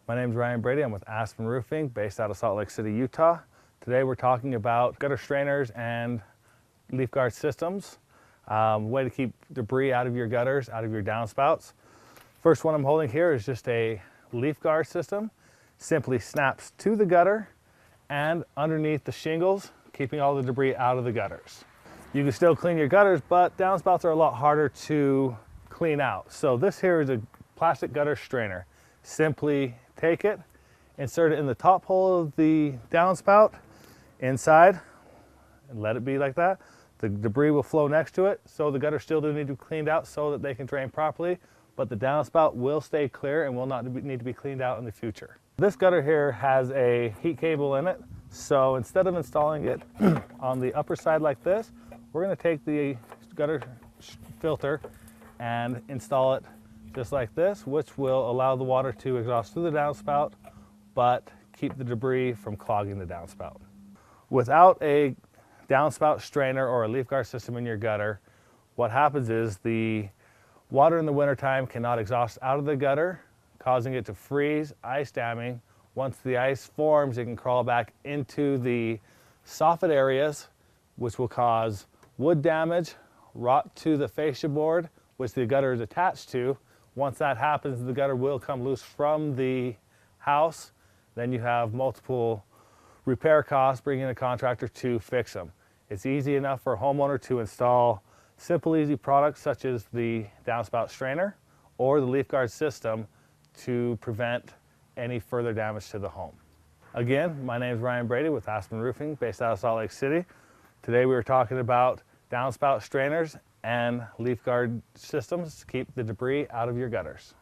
My name is Ryan Brady. I'm with Aspen Roofing, based out of Salt Lake City, Utah. Today we're talking about gutter strainers and leaf guard systems. Way to keep debris out of your gutters, out of your downspouts. First one I'm holding here is just a leaf guard system. Simply snaps to the gutter and underneath the shingles, keeping all the debris out of the gutters. You can still clean your gutters, but downspouts are a lot harder to clean out. So this here is a plastic gutter strainer. Simply take it, insert it in the top hole of the downspout inside, and let it be like that. The debris will flow next to it, so the gutters still do need to be cleaned out so that they can drain properly, but the downspout will stay clear and will not need to be cleaned out in the future. This gutter here has a heat cable in it, so instead of installing it on the upper side like this, we're going to take the gutter filter and install it just like this, which will allow the water to exhaust through the downspout, but keep the debris from clogging the downspout. Without a downspout strainer or a leaf guard system in your gutter, what happens is the water in the wintertime cannot exhaust out of the gutter, causing it to freeze, ice damming. Once the ice forms, it can crawl back into the soffit areas, which will cause wood damage, rot to the fascia board, which the gutter is attached to. Once that happens, the gutter will come loose from the house. Then you have multiple repair costs, bringing a contractor to fix them. It's easy enough for a homeowner to install simple, easy products such as the downspout strainer or the leaf guard system to prevent any further damage to the home. Again, my name is Ryan Brady with Aspen Roofing, based out of Salt Lake City. Today we were talking about downspout strainers and leaf guard systems to keep the debris out of your gutters.